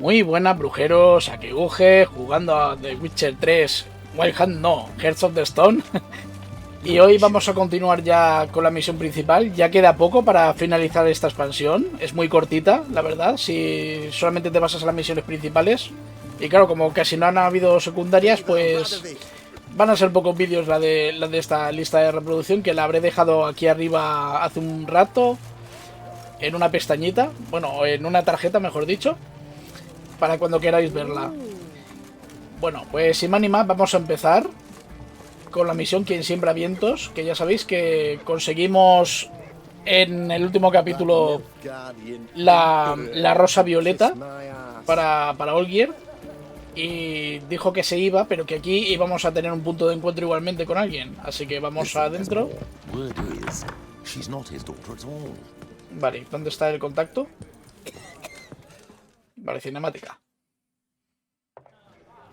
Muy buenas, brujeros, aquí Uge, jugando a The Witcher 3, Wild Hunt no, Hearts of the Stone. Y hoy vamos a continuar ya con la misión principal. Ya queda poco para finalizar esta expansión. Es muy cortita, la verdad, si solamente te basas en las misiones principales. Y claro, como casi no han habido secundarias, pues van a ser pocos vídeos la de esta lista de reproducción, que la habré dejado aquí arriba hace un rato, en una pestañita, bueno, en una tarjeta, mejor dicho, para cuando queráis verla. Bueno, pues sin más ni más, vamos a empezar con la misión Quien siembra vientos, que ya sabéis que conseguimos en el último capítulo la rosa violeta para Olgierd, y dijo que se iba, pero que aquí íbamos a tener un punto de encuentro igualmente con alguien, así que vamos adentro. Vale, ¿dónde está el contacto? Vale, cinemática.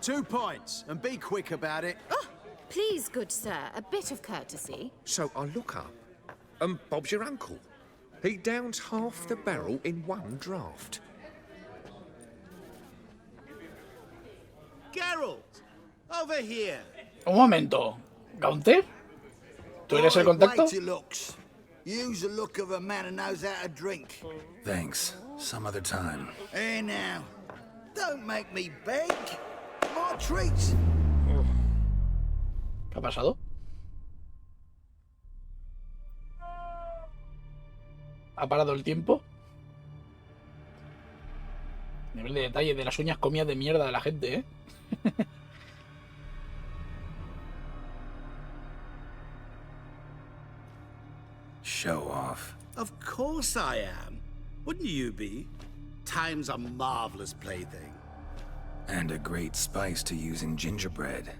2 points, and be quick about it. Oh, please, good sir, a bit of courtesy. So I look up, and Bob's your uncle. He downs half the barrel in one draft. Geralt, over here. Un momento, ¿Gaunter? ¿Tú eres el contacto? Use the look of a man who knows how to drink. Thanks. Some other time. Hey now, don't make me beg. More treats. ¿Qué ha pasado? ¿Ha parado el tiempo? Nivel de detalle de las uñas comidas de mierda de la gente, ¿eh? Show off. Of course I am. Wouldn't you be? Time's a marvelous plaything. And a great spice to use in gingerbread.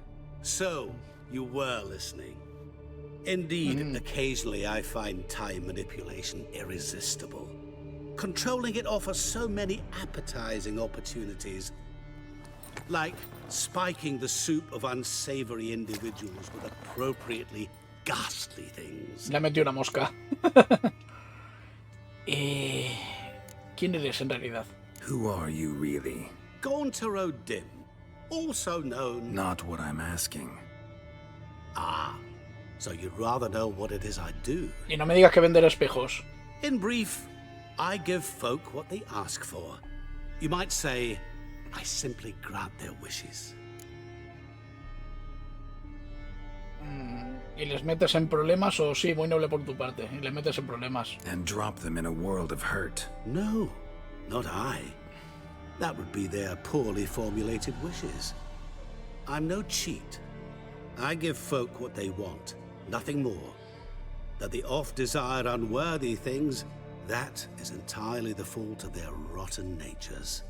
So, you were listening. Indeed, occasionally I find time manipulation irresistible. Controlling it offers so many appetizing opportunities. Like spiking the soup of unsavory individuals with appropriately ghastly things. Le metió una mosca. ¿Quién eres en realidad? Who are you really? Gaunter O'Dim, also known... Not what I'm asking. Ah, so you'd rather know what it is I do. Y no me digas que vender espejos. In brief, I give folk what they ask for. You might say, I simply grant their wishes. ¿Y les metes en problemas o sí, muy noble por tu parte? Y les metes en problemas. And drop them in a world of hurt. No, not I. That would be their poorly formulated wishes. I'm no cheat. I give folk what they want, nothing more. That the oft-desired unworthy things, that is entirely the fault of their rotten natures.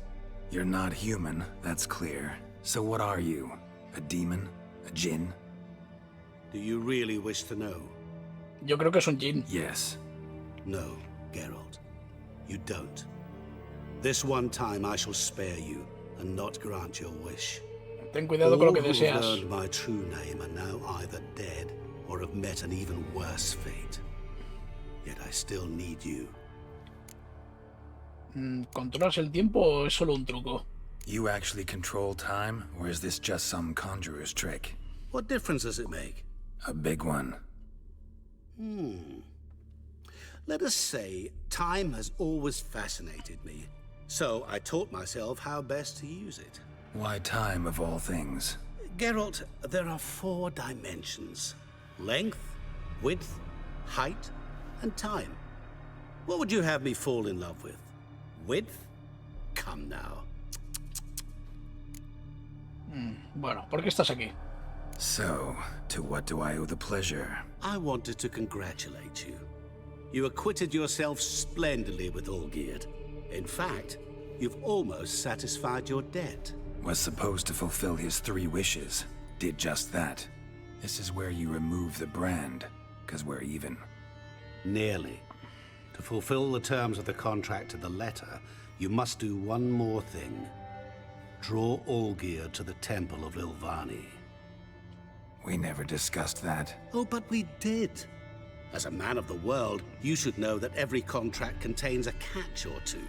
You're not human, that's clear. So what are you? A demon? A djinn? Do you really wish to know? Yo creo que es un djinn. Yes. No, Geralt. You don't. This one time I shall spare you and not grant your wish. Ten cuidado con lo que All who have deseas. learned my true name are now either dead or have met an even worse fate. Yet I still need you. ¿Controlas el tiempo o es solo un truco? You actually control time, or is this just some conjurer's trick? What difference does it make? A big one. Let us say time has always fascinated me. So I taught myself how best to use it. Why time of all things? Geralt, there are 4 dimensions. Length, width, height, and time. What would you have me fall in love with? Width? Come now. Bueno, ¿por qué estás aquí? So, to what do I owe the pleasure? I wanted to congratulate you. You acquitted yourself splendidly with Olgierd. In fact, you've almost satisfied your debt. Was supposed to fulfill his 3 wishes. Did just that. This is where you remove the brand, 'cause we're even. Nearly. To fulfill the terms of the contract to the letter, you must do one more thing. Draw Olgierd to the Temple of Lilvani. We never discussed that. Oh, but we did. As a man of the world, you should know that every contract contains a catch or two.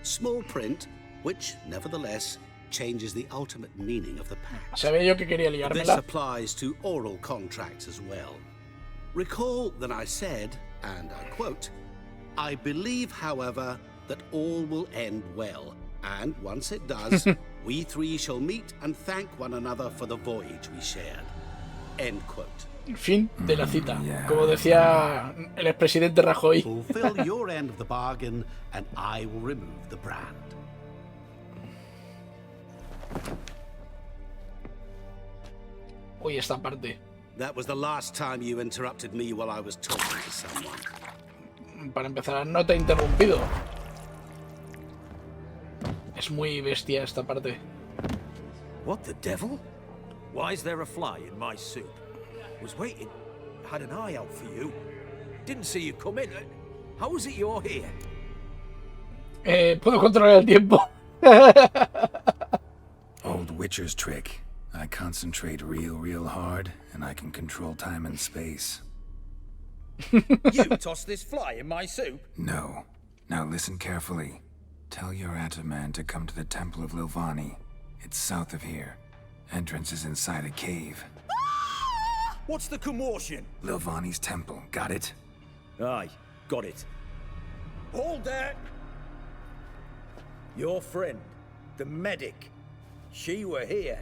Small print, which, nevertheless, changes the ultimate meaning of the pact. Sabía yo que quería This liármela. applies to oral contracts as well. Recall that I said, and I quote, "I believe, however, that all will end well, and once it does, we three shall meet and thank one another for the voyage we shared." End quote. Fin de la cita. Yeah. Como decía el expresidente Rajoy. Fulfill your end of the bargain, and I will remove the brand. Uy, esta parte. That was the last time you interrupted me while I was talking to someone. Para empezar, no te he interrumpido. Es muy bestia esta parte. What the devil? Why is there a fly in my soup? Was waiting. Had an eye out for you. Didn't see you come in. How is it you're here? Puedo controlar el tiempo. Old Witcher's trick. I concentrate real hard, and I can control time and space. You tossed this fly in my soup? No. Now listen carefully. Tell your Ataman to come to the Temple of Lilvani. It's south of here. Entrance is inside a cave. What's the commotion? Lilvani's temple, got it? Aye, got it. Hold there! Your friend, the medic, she were here.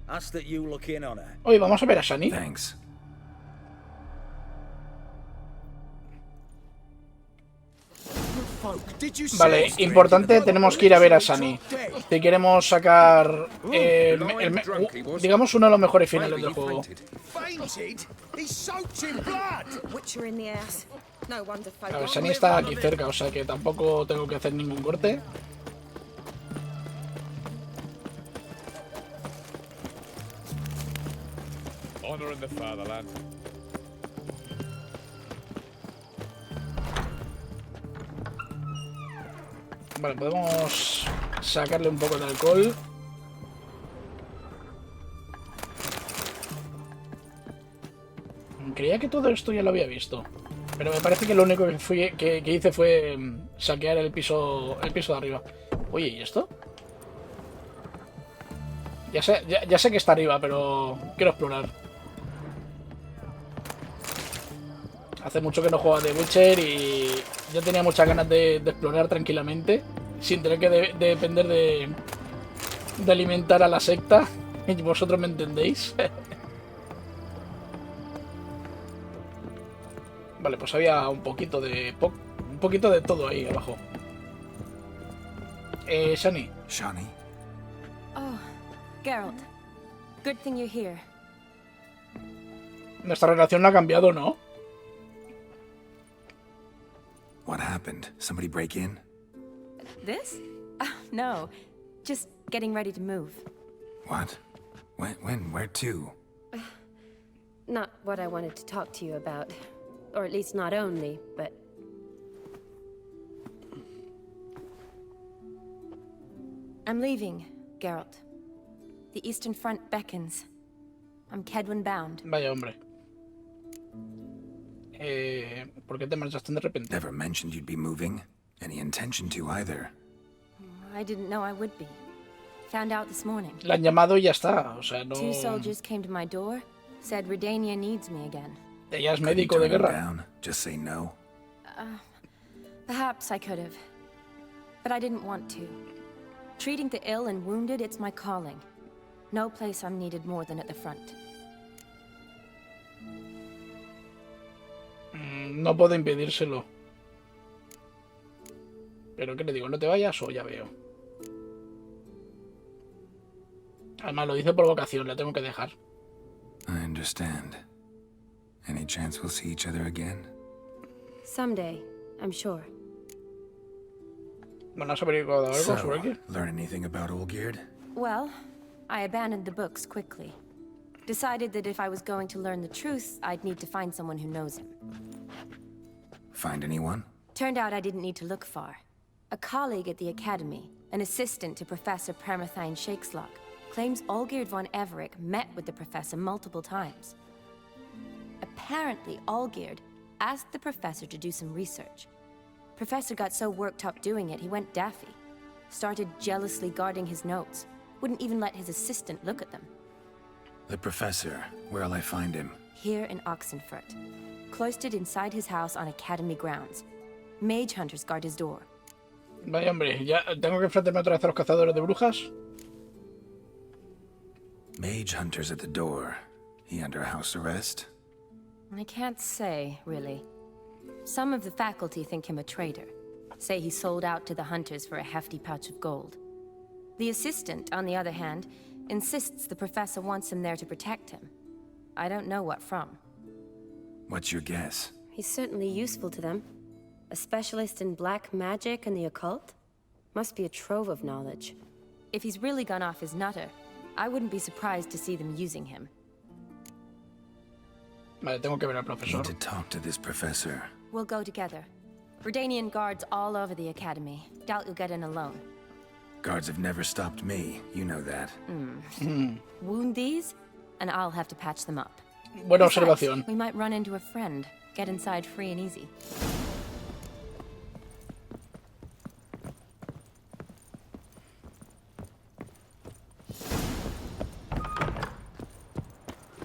Ask that you look in on her. Oye, vamos a ver a Shani. Thanks. Vale, importante, tenemos que ir a ver a Shani. Si queremos sacar, digamos, uno de los mejores finales del juego. A ver, Shani está aquí cerca, o sea que tampoco tengo que hacer ningún corte. Honor in the fatherland. Vale, podemos sacarle un poco de alcohol. Creía que todo esto ya lo había visto, pero me parece que lo único que hice fue saquear el piso de arriba. Oye, ¿y esto? Ya sé que está arriba, pero quiero explorar. Hace mucho que no juego a The Witcher y ya tenía muchas ganas de explorar tranquilamente, sin tener que depender de alimentar a la secta. Y vosotros me entendéis. Vale, pues había un poquito de todo ahí abajo. Shani. Shani? Oh, Geralt. Good thing you're here. Nuestra relación no ha cambiado, ¿no? What happened? Somebody break in? This? No. Just getting ready to move. What? When? Where to? Not what I wanted to talk to you about. Or at least not only, but... I'm leaving, Geralt. The Eastern Front beckons. I'm Kedwin bound. Vaya hombre. ¿Por qué te marchaste de repente? Never mentioned you'd be moving. Any intention to either. I didn't know I would be. Found out this morning. La han llamado y ya está, o sea, no... 2 soldiers came to my door, said Redania needs me again. Ella es médico de guerra. Down. Just say no. Perhaps I could have. But I didn't want to. Treating the ill and wounded, it's my calling. No place I'm needed more than at the front. No puedo impedírselo. Pero ¿qué le digo? ¿No te vayas o ya veo? Además lo dice por vocación, la tengo que dejar. I understand. Any chance we'll see each other again? Someday, I'm sure. ¿Bueno, has averiguado algo So, sobre qué? learn anything about Olgierd? Well, I abandoned the books quickly. Decided that if I was going to learn the truth, I'd need to find someone who knows him. Find anyone? Turned out I didn't need to look far. A colleague at the academy, an assistant to Professor Permathine Shakeslock, claims Olgierd von Everett met with the professor multiple times. Apparently, Olgierd asked the professor to do some research. Professor got so worked up doing it, he went daffy. Started jealously guarding his notes. Wouldn't even let his assistant look at them. The professor, where'll I find him? Here in Oxenfurt. Cloistered inside his house on Academy grounds. Mage hunters guard his door. Vaya hombre, ya tengo que enfrentarme otra vez a los cazadores de brujas. Mage hunters at the door. He under house arrest? I can't say, really. Some of the faculty think him a traitor. Say he sold out to the hunters for a hefty pouch of gold. The assistant, on the other hand, insists the professor wants him there to protect him. I don't know what from. What's your guess? He's certainly useful to them. A specialist in black magic and the occult? Must be a trove of knowledge. If he's really gone off his nutter, I wouldn't be surprised to see them using him. Vale, tengo que ver al Need profesor. to talk to this professor. We'll go together. Redanian guards all over the academy. Doubt you'll get in alone. Guards have never stopped me, you know that. Wound these, and I'll have to patch them up. Buena Besides, observación. we might run into a friend. Get inside free and easy.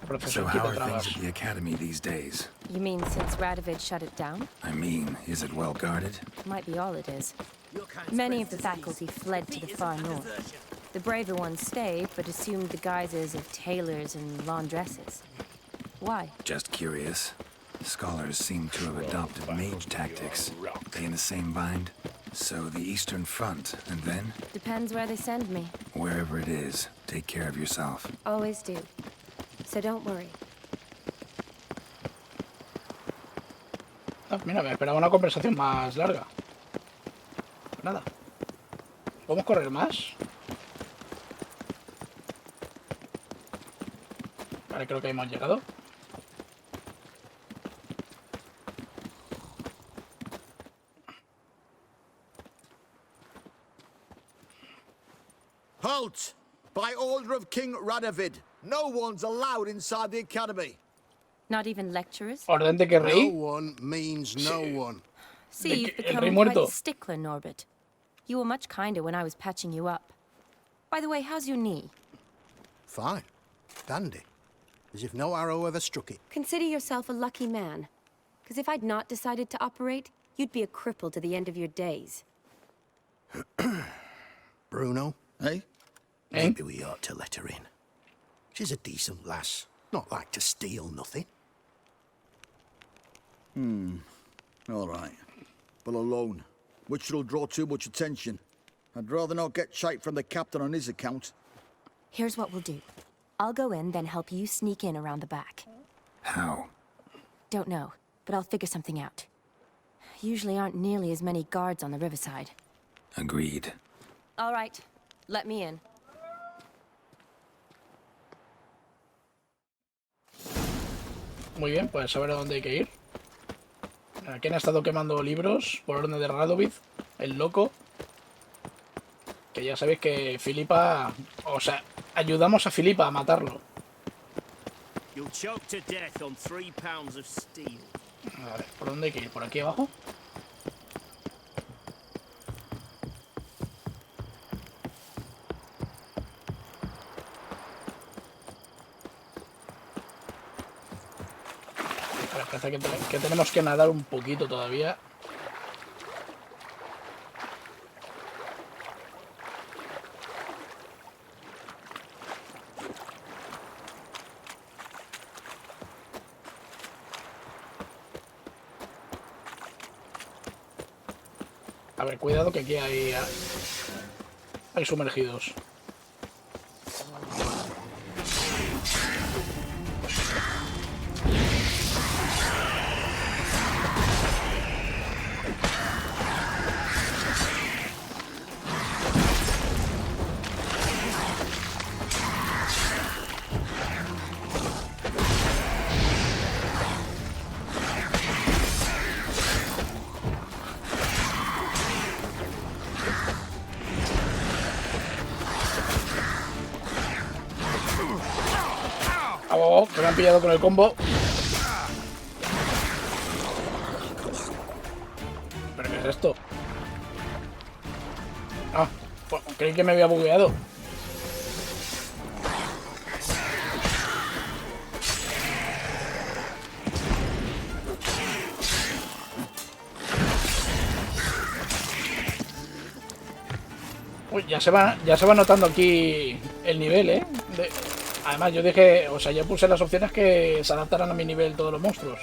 Profesor, So how quita are things trabas. at the academy these days? You mean since Radovid shut it down? I mean, is it well guarded? Might be all it is. Many of the faculty fled to the far north. The braver ones stayed, but assumed the guises of tailors and laundresses. Why? Just curious. Scholars seem to have adopted mage tactics. They in the same bind? So the Eastern Front, and then? Depends where they send me. Wherever it is, take care of yourself. Always do. So don't worry. Ah, mira, me esperaba una conversación más larga. Nada. ¿Podemos correr más? Vale, creo que hemos llegado. Halt! By order of King Radovid, no one's allowed inside the academy. Not even lecturers? Orden de que No rey. one means no one. See, you've el become rey quite muerto. a stickler, Norbert. You were much kinder when I was patching you up. By the way, how's your knee? Fine. Dandy. As if no arrow ever struck it. Consider yourself a lucky man. Because if I'd not decided to operate, you'd be a cripple to the end of your days. Bruno, eh? Eh? Maybe we ought to let her in. She's a decent lass. Not like to steal nothing. All right. But alone, which will draw too much attention. I'd rather not get shite from the captain on his account. Here's what we'll do. I'll go in, then help you sneak in around the back. How? Don't know, but I'll figure something out. Usually aren't nearly as many guards on the riverside. Agreed. All right, let me in. Muy bien, pues a ver a dónde hay que ir. Aquí han estado quemando libros por orden de Radovid, el loco. Que ya sabéis que Filipa... O sea, ayudamos a Filipa a matarlo. You'll choke to death on 3 pounds of steel. A ver, ¿por dónde hay que ir? ¿Por aquí abajo? A ver, parece que tenemos que nadar un poquito todavía. A ver, cuidado que aquí hay sumergidos. Oh, que me han pillado con el combo. ¿Pero qué es esto? Ah, Bueno, creí que me había bugueado. Uy, ya se va notando aquí el nivel, ¿eh? Además, yo dije, o sea, yo puse las opciones que se adaptaran a mi nivel todos los monstruos.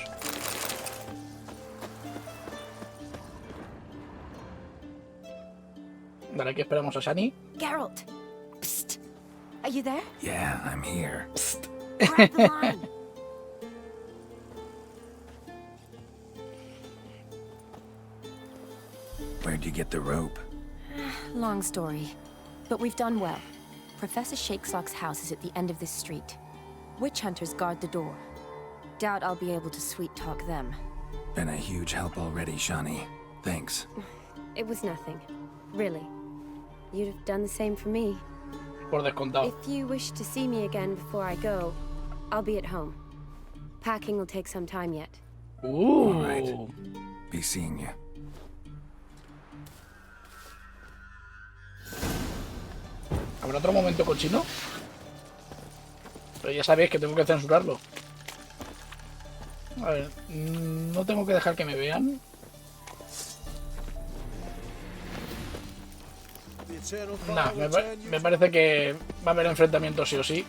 Vale, aquí esperamos a Shani. Geralt! Psst! Are you there? Yeah, I'm here. Psst! Grab the line! Where'd you get the rope? Long story. But we've done well. Professor Shakesock's house is at the end of this street. Witch hunters guard the door. Doubt I'll be able to sweet-talk them. Been a huge help already, Shani. Thanks. It was nothing. Really. You'd have done the same for me. Por descontado. If you wish to see me again before I go, I'll be at home. Packing will take some time yet. All right. Be seeing you. ¿Habrá otro momento cochino? Pero ya sabéis que tengo que censurarlo. A ver, no tengo que dejar que me vean. Nah, me parece que va a haber enfrentamientos sí o sí.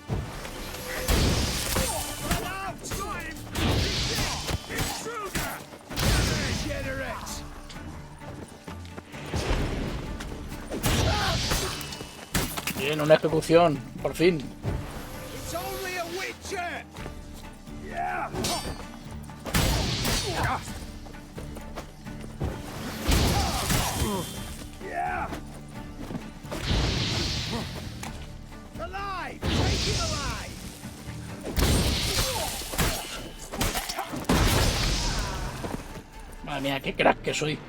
Bien, una ejecución, por fin. Madre mía, qué crack que soy.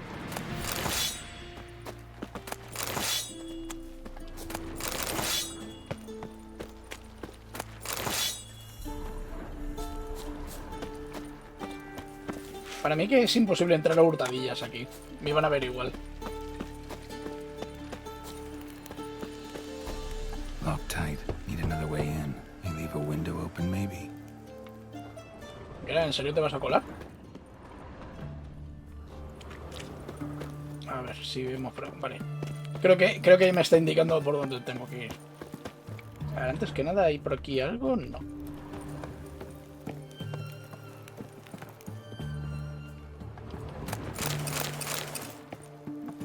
Para mí que es imposible entrar a hurtadillas aquí. Me iban a ver igual. Lock tight. Need another way in. May leave a window open, maybe. ¿En serio te vas a colar? A ver si vemos por... Vale. Creo que me está indicando por dónde tengo que ir. A ver, antes que nada, ¿hay por aquí algo? No.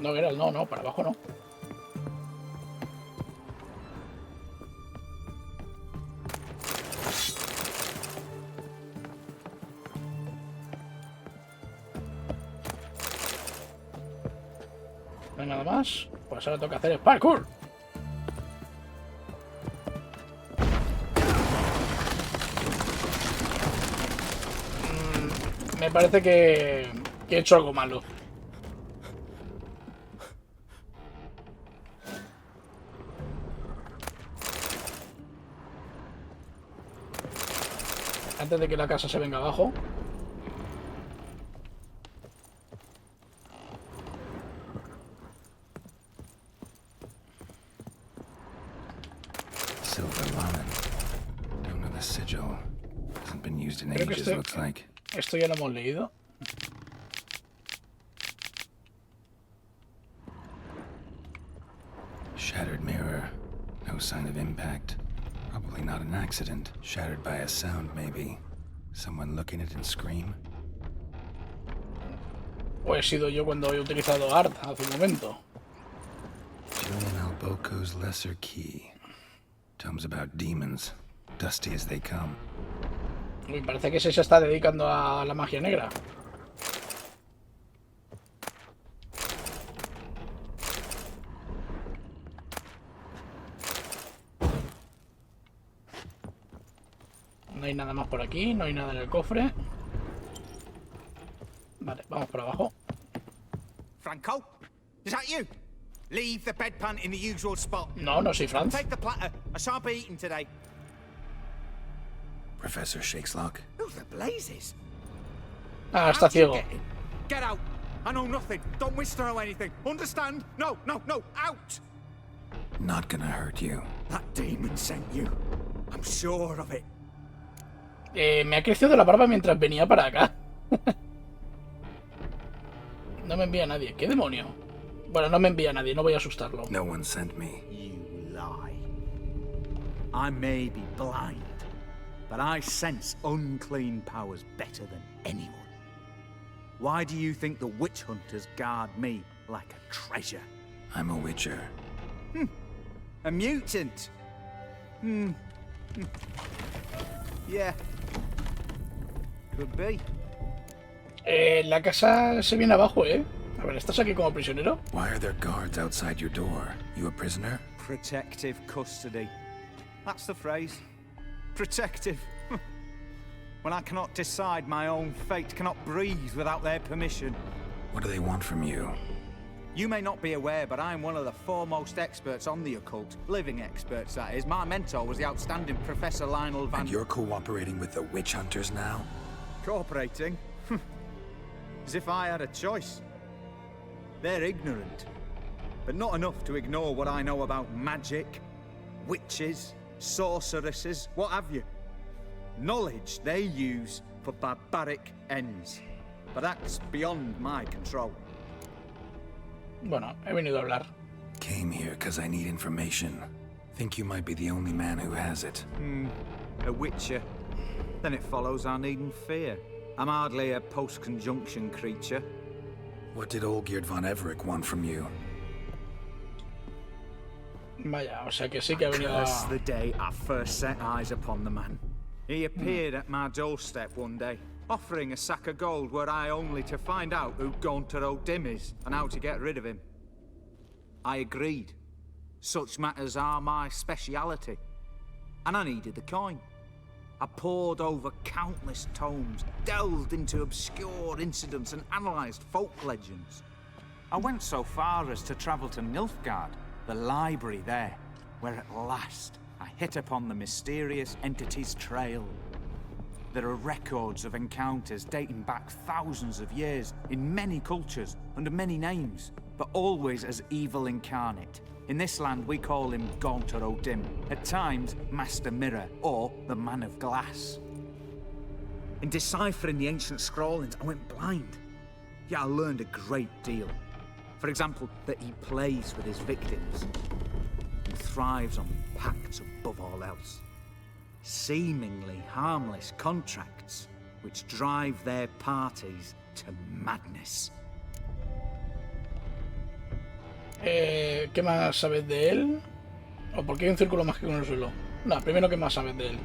No, Geralt, no, para abajo no. No hay nada más. Pues ahora toca hacer el parkour. Me parece que he hecho algo malo. Antes de que la casa se venga abajo. Creo que esto ya lo hemos leído. Shattered mirror. No sign of impact. Probably not an accident. Shattered by a sound, maybe. Someone looking at it and scream. O he sido yo cuando he utilizado art hace un momento. Julian Alboco's lesser key. Tomes about demons, dusty as they come. Uy, parece que ese se está dedicando a la magia negra. No hay nada más por aquí, no hay nada en el cofre. Vale, vamos por abajo. Franco, is that you? Leave the bedpan in the usual spot. No, no soy Franz. Take the platter. I shan't be eating today. Professor Shakeslock. Who the blazes? Ah, está ciego. Get out. I know nothing. Don't wish to know anything. Understand? No, out. Not gonna hurt you. That demon sent you. I'm sure of it. Me ha crecido la barba mientras venía para acá. No me envía nadie. ¿Qué demonio? Bueno, no me envía nadie, no voy a asustarlo. No one sent me. You lie. I may be blind, but I sense unclean powers better than anyone. Why do you think the witch hunters guard me like a treasure? I'm a witcher. A mutant? Yeah. Could be. La casa se viene abajo, ¿eh? A ver, ¿estás aquí como prisionero? Why are there guards outside your door? You a prisoner? Protective custody. That's the phrase. Protective. When I cannot decide my own fate, cannot breathe without their permission. What do they want from you? You may not be aware, but I am one of the foremost experts on the occult. Living experts, that is. My mentor was the outstanding Professor Lionel Van... And you're cooperating with the witch hunters now? Cooperating? As if I had a choice. They're ignorant, but not enough to ignore what I know about magic, witches, sorceresses, what have you. Knowledge they use for barbaric ends. But that's beyond my control. Bueno, he venido a hablar. Came here because I need information. Think you might be the only man who has it. A witcher. Then it follows I needn't fear. I'm hardly a post-conjunction creature. What did Olgierd von Everec want from you? Vaya, o sea que sí que ha venido Curse a... the day I first set eyes upon the man. He appeared at my doorstep one day, offering a sack of gold were I only to find out who Gaunter O'Dim is and how to get rid of him. I agreed. Such matters are my speciality. And I needed the coin. I pored over countless tomes, delved into obscure incidents and analysed folk legends. I went so far as to travel to Nilfgaard, the library there, where at last I hit upon the mysterious entity's trail. There are records of encounters dating back thousands of years in many cultures, under many names, but always as evil incarnate. In this land we call him Gaunter O'Dim, at times Master Mirror or the Man of Glass. In deciphering the ancient scrawlings I went blind, yet I learned a great deal. For example, that he plays with his victims and thrives on pacts above all else. Seemingly harmless contracts which drive their parties to madness. ¿Qué más sabes de él? ¿O por qué hay un círculo mágico en el suelo? No, primero, ¿qué más sabes de él?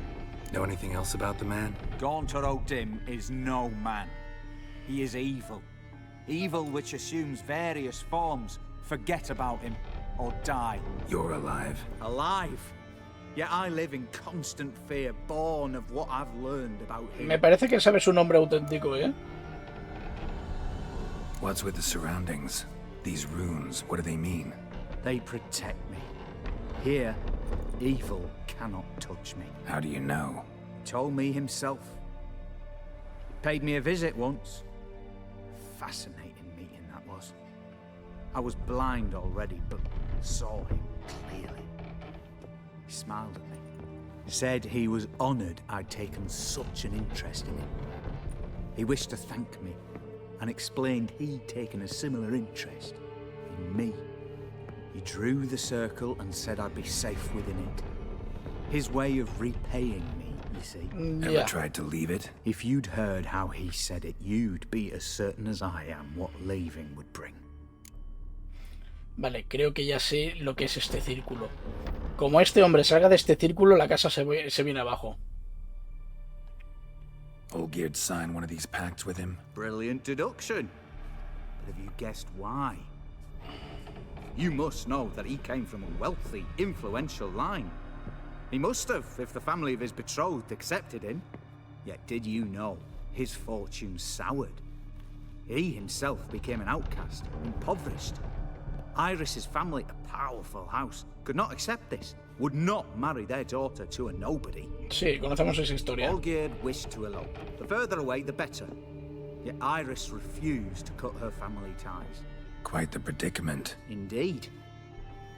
Know anything else about the man? Gaunter O'Dim is no man. He is evil. Evil which assumes various forms. Forget about him, or die. You're alive. Alive? Yet I live in constant fear, born of what I've learned about him. Me parece que sabe su nombre auténtico, ¿eh? What's with the surroundings? These runes, what do they mean? They protect me. Here, evil cannot touch me. How do you know? He told me himself. He paid me a visit once. Fascinating meeting that was. I was blind already, but saw him clearly. He smiled at me. He said he was honoured I'd taken such an interest in him. He wished to thank me and explained he'd taken a similar interest in me. He drew the circle and said I'd be safe within it. His way of repaying me, you see. Ever tried to leave it? If you'd heard how he said it, you'd be as certain as I am what leaving would bring. Vale, creo que ya sé lo que es este círculo. Como este hombre salga de este círculo, la casa se viene abajo. Olgierd signed one of these pacts with him. Brilliant deduction. But have you guessed why? You must know that he came from a wealthy, influential line. He must have, if the family of his betrothed accepted him. Yet did you know his fortune soured? He himself became an outcast, impoverished. Iris's family, a powerful house, could not accept this, would not marry their daughter to a nobody. Sí, conocemos esa historia. Olgierd wished to elope. The further away, the better. Yet Iris refused to cut her family ties. Quite the predicament. Indeed.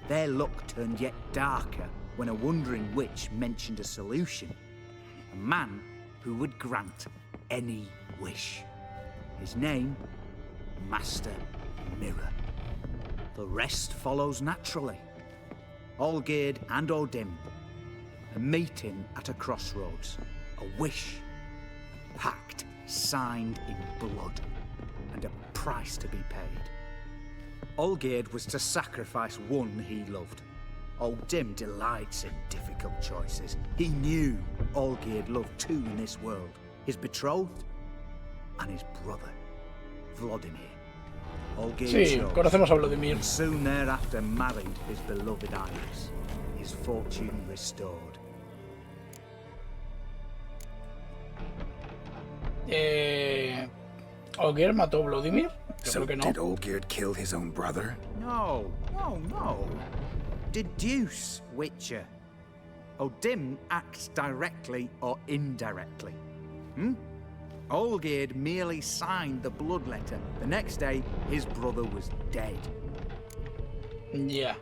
Their luck turned yet darker when a wandering witch mentioned a solution. A man who would grant any wish. His name, Master Mirror. The rest follows naturally. Olgierd and Odim, a meeting at a crossroads, a wish, a pact signed in blood, and a price to be paid. Olgierd was to sacrifice one he loved. Odim delights in difficult choices. He knew Olgierd loved two in this world, his betrothed and his brother, Vladimir. Sí, conocemos a Vladimir. And soon thereafter married his beloved Iris, his fortune restored. ¿Olgierd mató a Vladimir? Yo So creo que no. did Olgierd kill his own brother? No. Deduce, Witcher. Odim acts directly or indirectly. Olgierd merely signed the blood letter. The next day, his brother was dead. Ya.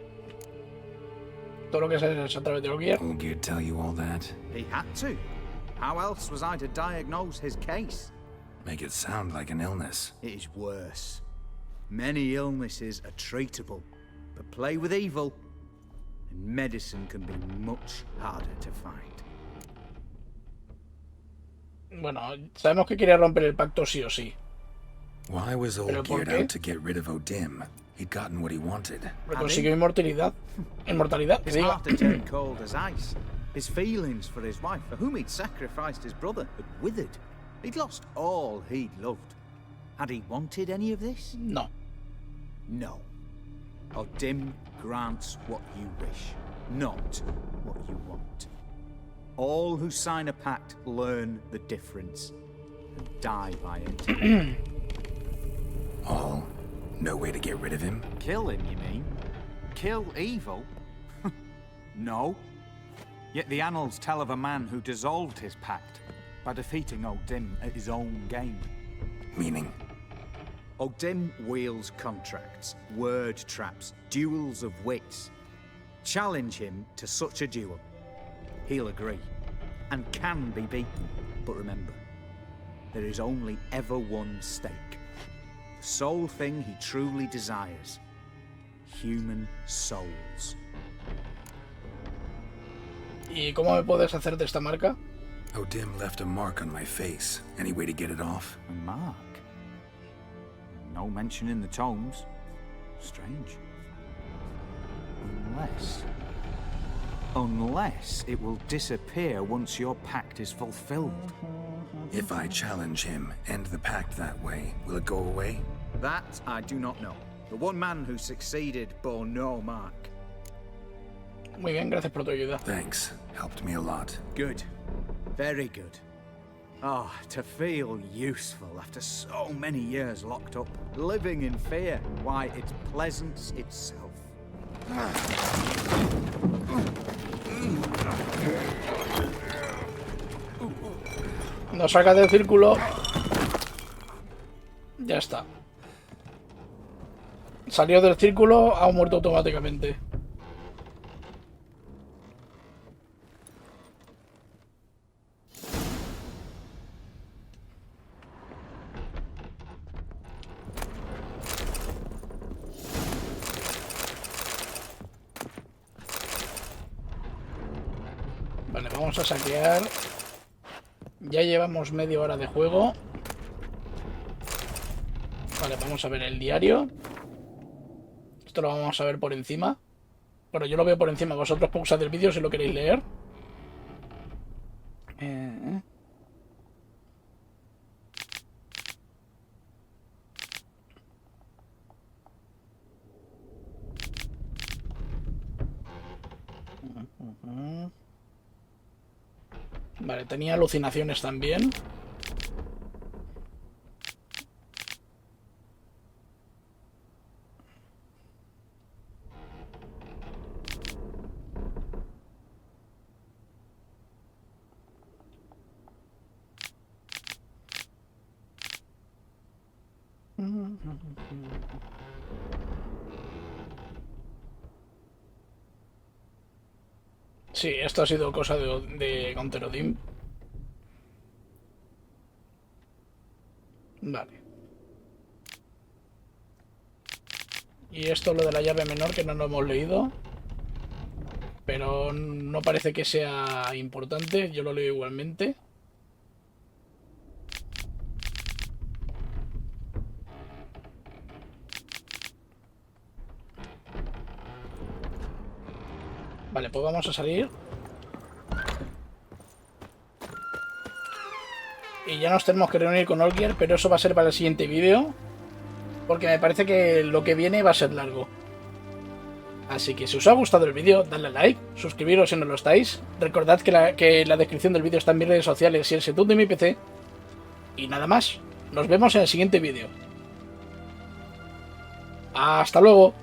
Todo lo que se es a través de Olgierd. Olgierd tell you all that? He had to. How else was I to diagnose his case? Make it sound like an illness. It is worse. Many illnesses are treatable, but play with evil, and medicine can be much harder to find. Bueno, sabemos que quería romper el pacto sí o sí. Why was ¿Pero por Olgierd qué? out to get rid of Odim? He'd gotten what he wanted. Consiguió inmortalidad. Inmortalidad, que His diga. heart had turned cold as ice. His feelings for his wife, for whom he'd sacrificed his brother, had withered. He'd lost all he'd loved. Had he wanted any of this? No. No. Odim grants what you wish, not what you want. All who sign a pact learn the difference and die by it. All? No way to get rid of him? Kill him, you mean? Kill evil? No. Yet the annals tell of a man who dissolved his pact by defeating Odim at his own game. Meaning? Odim wields contracts, word traps, duels of wits. Challenge him to such a duel. He'll agree, and can be beaten. But remember, there is only ever one stake. The sole thing he truly desires. Human souls. ¿Y cómo me puedes hacer de esta marca? Odim left a mark on my face. Any way to get it off? A mark? No mention in the tomes. Strange. Unless it will disappear once your pact is fulfilled. If I challenge him, end the pact that way, will it go away? That I do not know. The one man who succeeded bore no mark. Muy bien, gracias por tu ayuda. Thanks. Helped me a lot. Good. Very good. Oh, to feel useful after so many years locked up, living in fear. Why, it's pleasance itself. No sacas del círculo. Ya está. Salió del círculo, ha muerto automáticamente. Vale, vamos a saquear. Ya llevamos media hora de juego. Vale, vamos a ver el diario. Esto lo vamos a ver por encima. Bueno, yo lo veo por encima. Vosotros pausad el vídeo si lo queréis leer. Vale, tenía alucinaciones también. Sí, esto ha sido cosa de Counterodim. Vale. Y esto lo de la llave menor que no lo hemos leído. Pero no parece que sea importante, yo lo leo igualmente. Vale, pues vamos a salir. Y ya nos tenemos que reunir con Olgier, pero eso va a ser para el siguiente vídeo. Porque me parece que lo que viene va a ser largo. Así que si os ha gustado el vídeo, dadle a like, suscribiros si no lo estáis. Recordad que la descripción del vídeo está en mis redes sociales y el setup de mi PC. Y nada más, nos vemos en el siguiente vídeo. ¡Hasta luego!